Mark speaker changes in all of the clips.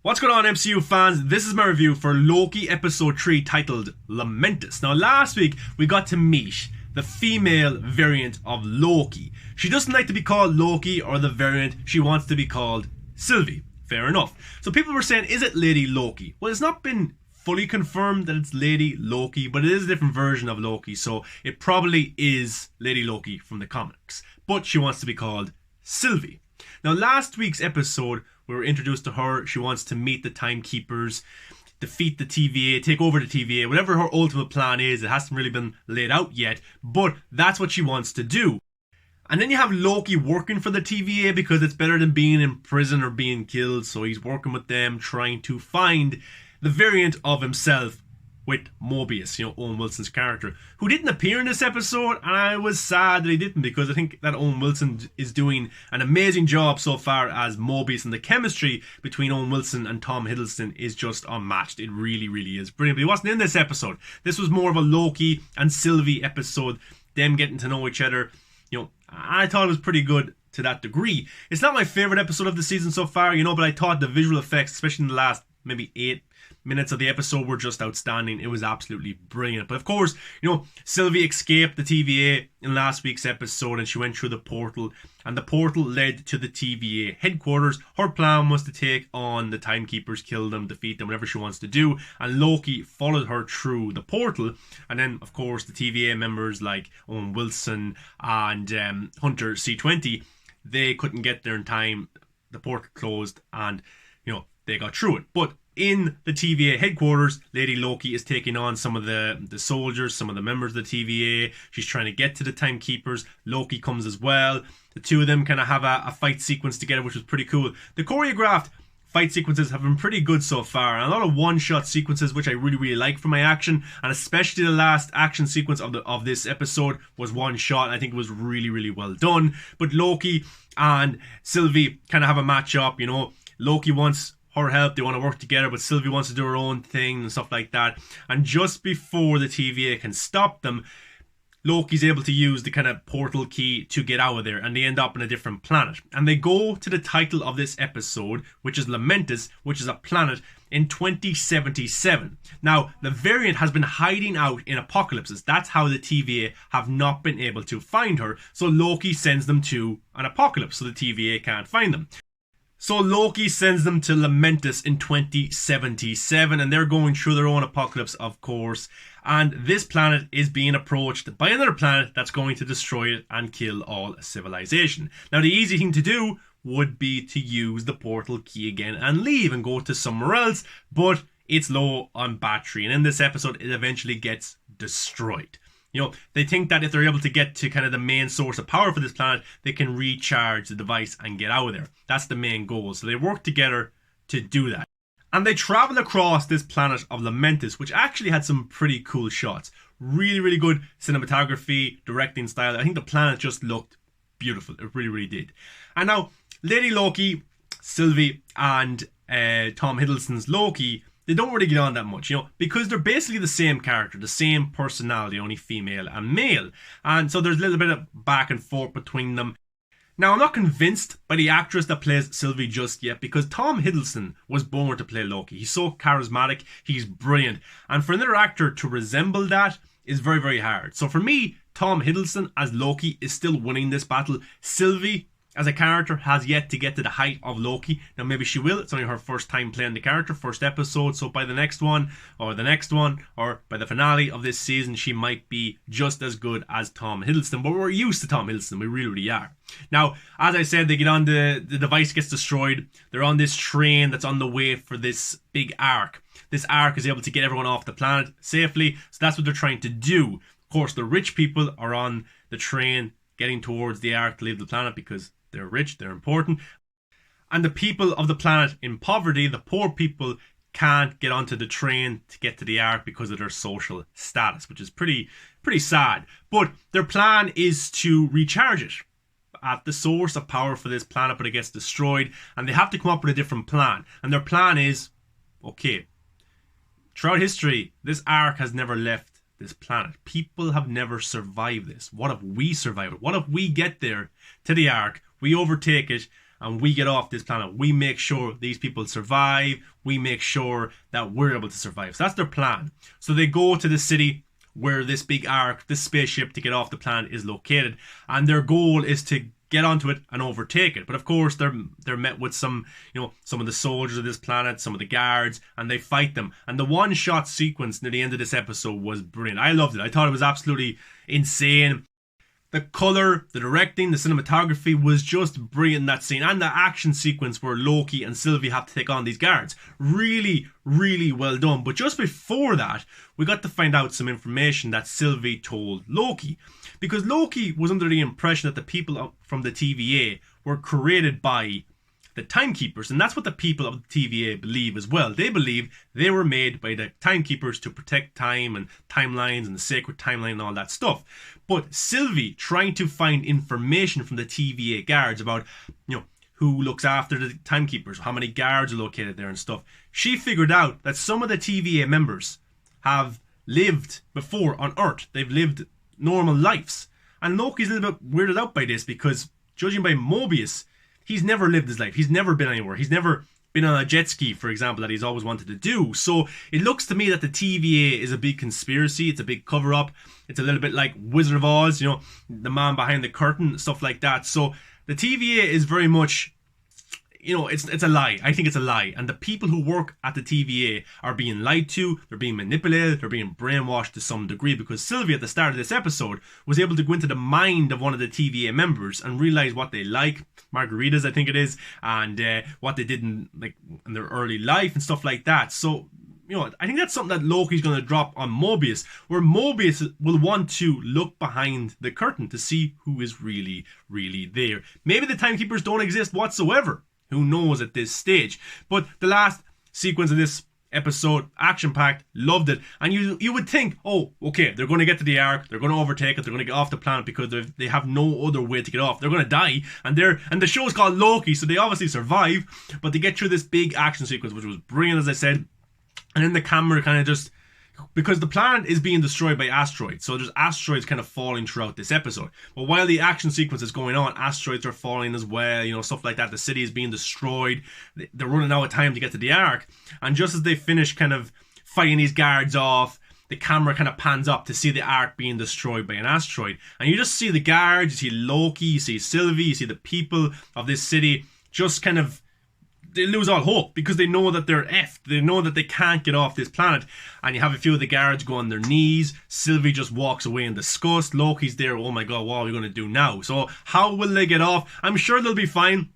Speaker 1: What's going on, MCU fans? This is my review for Loki episode 3 titled Lamentus. Now, last week we got to meet the female variant of Loki. She doesn't like to be called Loki or the variant, she wants to be called Sylvie. Fair enough. So people were saying, is it Lady Loki? Well, it's not been fully confirmed that it's Lady Loki, but it is a different version of Loki, so it probably is Lady Loki from the comics. But she wants to be called Sylvie. Now, last week's episode, we were introduced to her. She wants to meet the Timekeepers, defeat the TVA, take over the TVA, whatever her ultimate plan is. It hasn't really been laid out yet, but that's what she wants to do. And then you have Loki working for the TVA because it's better than being in prison or being killed. So he's working with them, trying to find the variant of himself with Mobius, Owen Wilson's character, who didn't appear in this episode, and I was sad that he didn't, because I think that Owen Wilson is doing an amazing job so far as Mobius, and the chemistry between Owen Wilson and Tom Hiddleston is just unmatched. It really, really is brilliant. But he wasn't in this episode. This was more of a Loki and Sylvie episode, them getting to know each other. I thought it was pretty good to that degree. It's not my favourite episode of the season so far, but I thought the visual effects, especially in the last maybe 8 minutes of the episode, were just outstanding. It was absolutely brilliant. But of course, Sylvie escaped the TVA in last week's episode, and she went through the portal, and the portal led to the TVA headquarters. Her plan was to take on the Timekeepers, kill them, defeat them, whatever she wants to do, and Loki followed her through the portal. And then, of course, the TVA members like Owen Wilson and Hunter C20, they couldn't get there in time. The portal closed, and they got through it. But in the TVA headquarters, Lady Loki is taking on some of the soldiers, some of the members of the TVA. She's trying to get to the Timekeepers. Loki comes as well. The two of them kind of have a fight sequence together, which was pretty cool. The choreographed fight sequences have been pretty good so far, and a lot of one-shot sequences, which I really, really like for my action, and especially the last action sequence of this episode was one shot. I think it was really, really well done. But Loki and Sylvie kind of have a match-up. Loki wants her help, they want to work together, but Sylvie wants to do her own thing and stuff like that. And just before the TVA can stop them, Loki's able to use the kind of portal key to get out of there, and they end up on a different planet. And they go to the title of this episode, which is Lamentus, which is a planet in 2077. Now, the variant has been hiding out in apocalypses. That's how the TVA have not been able to find her. So Loki sends them to an apocalypse, so the TVA can't find them. So Loki sends them to Lamentus in 2077, and they're going through their own apocalypse, of course. And this planet is being approached by another planet that's going to destroy it and kill all civilization. Now, the easy thing to do would be to use the portal key again and leave and go to somewhere else, but it's low on battery, and in this episode, it eventually gets destroyed. They think that if they're able to get to kind of the main source of power for this planet, they can recharge the device and get out of there. That's the main goal. So they work together to do that. And they travel across this planet of Lamentus, which actually had some pretty cool shots. Really, really good cinematography, directing style. I think the planet just looked beautiful. It really, really did. And now, Lady Loki, Sylvie, and Tom Hiddleston's Loki, they don't really get on that much, because they're basically the same character, the same personality, only female and male. And so there's a little bit of back and forth between them. Now, I'm not convinced by the actress that plays Sylvie just yet, because Tom Hiddleston was born to play Loki. He's so charismatic, he's brilliant. And for another actor to resemble that is very, very hard. So for me, Tom Hiddleston as Loki is still winning this battle. Sylvie as a character has yet to get to the height of Loki. Now maybe she will. It's only her first time playing the character, first episode. So by the next one, or by the finale of this season, she might be just as good as Tom Hiddleston. But we're used to Tom Hiddleston. We really, really are. Now, as I said, they get on the device gets destroyed. They're on this train that's on the way for this big arc. This arc is able to get everyone off the planet safely. So that's what they're trying to do. Of course, the rich people are on the train getting towards the arc to leave the planet because they're rich, they're important. And the people of the planet in poverty, the poor people, can't get onto the train to get to the ark because of their social status, which is pretty sad. But their plan is to recharge it at the source of power for this planet, but it gets destroyed, and they have to come up with a different plan. And their plan is, okay, throughout history, this ark has never left this planet. People have never survived this. What if we survive it? What if we get there to the ark, we overtake it, and we get off this planet. We make sure these people survive. We make sure that we're able to survive. So that's their plan. So they go to the city where this big ark, this spaceship to get off the planet is located, and their goal is to get onto it and overtake it. But of course they're met with some of the soldiers of this planet, some of the guards, and they fight them. And the one shot sequence near the end of this episode was brilliant. I loved it. I thought it was absolutely insane. The colour, the directing, the cinematography was just brilliant in that scene. And the action sequence where Loki and Sylvie have to take on these guards. Really, really well done. But just before that, we got to find out some information that Sylvie told Loki. Because Loki was under the impression that the people from the TVA were created by the Timekeepers, and that's what the people of the TVA believe as well. They believe they were made by the Timekeepers to protect time and timelines and the sacred timeline and all that stuff. But Sylvie, trying to find information from the TVA guards about, who looks after the Timekeepers, how many guards are located there and stuff, she figured out that some of the TVA members have lived before on Earth. They've lived normal lives. And Loki's a little bit weirded out by this because, judging by Mobius, he's never lived his life. He's never been anywhere. He's never been on a jet ski, for example, that he's always wanted to do. So it looks to me that the TVA is a big conspiracy. It's a big cover-up. It's a little bit like Wizard of Oz, the man behind the curtain, stuff like that. So the TVA is very much, it's a lie. I think it's a lie. And the people who work at the TVA are being lied to. They're being manipulated. They're being brainwashed to some degree, because Sylvie at the start of this episode was able to go into the mind of one of the TVA members and realize what they like. Margaritas, I think it is, and what they did in their early life and stuff like that. So, I think that's something that Loki's going to drop on Mobius, where Mobius will want to look behind the curtain to see who is really, really there. Maybe the Timekeepers don't exist whatsoever. Who knows at this stage? But the last sequence of this episode, action-packed, loved it. And you would think, oh, okay, they're going to get to the Ark, they're going to overtake it, they're going to get off the planet because they have no other way to get off. They're going to die, and the show is called Loki, so they obviously survive. But they get through this big action sequence, which was brilliant, as I said. And then the camera kind of just, because the planet is being destroyed by asteroids, so there's asteroids kind of falling throughout this episode. But while the action sequence is going on, asteroids are falling as well, stuff like that. The city is being destroyed. They're running out of time to get to the Ark. And just as they finish kind of fighting these guards off, the camera kind of pans up to see the Ark being destroyed by an asteroid. And you just see the guards, you see Loki, you see Sylvie, you see the people of this city just kind of, they lose all hope because they know that they're effed. They know that they can't get off this planet. And you have a few of the guards go on their knees. Sylvie just walks away in disgust. Loki's there. Oh my god, what are we going to do now? So how will they get off? I'm sure they'll be fine.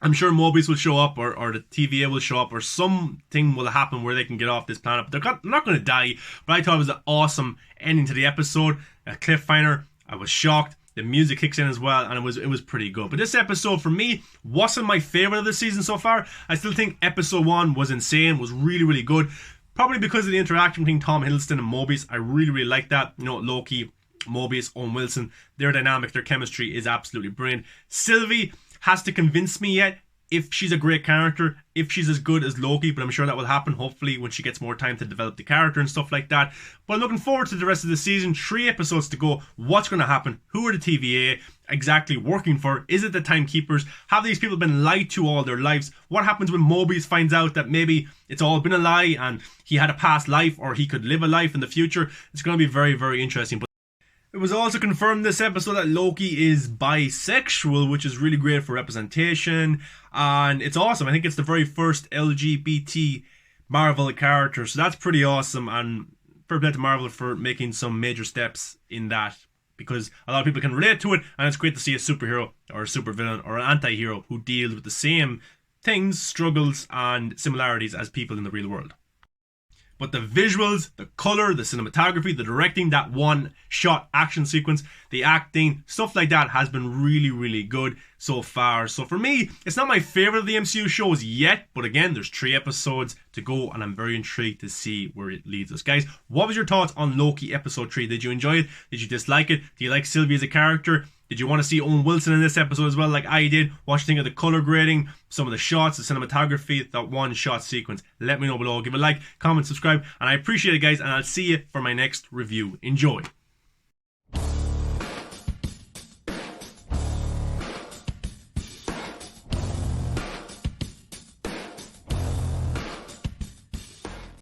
Speaker 1: I'm sure Mobius will show up, or the TVA will show up, or something will happen where they can get off this planet. But they're not going to die. But I thought it was an awesome ending to the episode. A cliffhanger. I was shocked. The music kicks in as well, and it was pretty good. But this episode, for me, wasn't my favourite of the season so far. I still think episode 1 was insane, was really, really good. Probably because of the interaction between Tom Hiddleston and Mobius. I really, really like that. Loki, Mobius, Owen Wilson, their dynamic, their chemistry is absolutely brilliant. Sylvie has to convince me yet if she's a great character, if she's as good as Loki, but I'm sure that will happen, hopefully, when she gets more time to develop the character and stuff like that. But looking forward to the rest of the season. 3 episodes to go. What's going to happen? Who are the TVA exactly working for? Is it the Timekeepers? Have these people been lied to all their lives? What happens when Mobius finds out that maybe it's all been a lie and he had a past life, or he could live a life in the future? It's going to be very, very interesting. But it was also confirmed this episode that Loki is bisexual, which is really great for representation, and it's awesome. I think it's the very first LGBT Marvel character, so that's pretty awesome, and fair play to Marvel for making some major steps in that, because a lot of people can relate to it, and it's great to see a superhero or a supervillain or an anti-hero who deals with the same things, struggles, and similarities as people in the real world. But the visuals, the colour, the cinematography, the directing, that one-shot action sequence, the acting, stuff like that has been really, really good so far. So for me, it's not my favourite of the MCU shows yet, but again, there's 3 episodes to go, and I'm very intrigued to see where it leads us. Guys, what was your thoughts on Loki episode 3? Did you enjoy it? Did you dislike it? Do you like Sylvie as a character? Did you want to see Owen Wilson in this episode as well, like I did? What you think of the colour grading, some of the shots, the cinematography, that one-shot sequence? Let me know below. Give a like, comment, subscribe, and I appreciate it, guys, and I'll see you for my next review. Enjoy.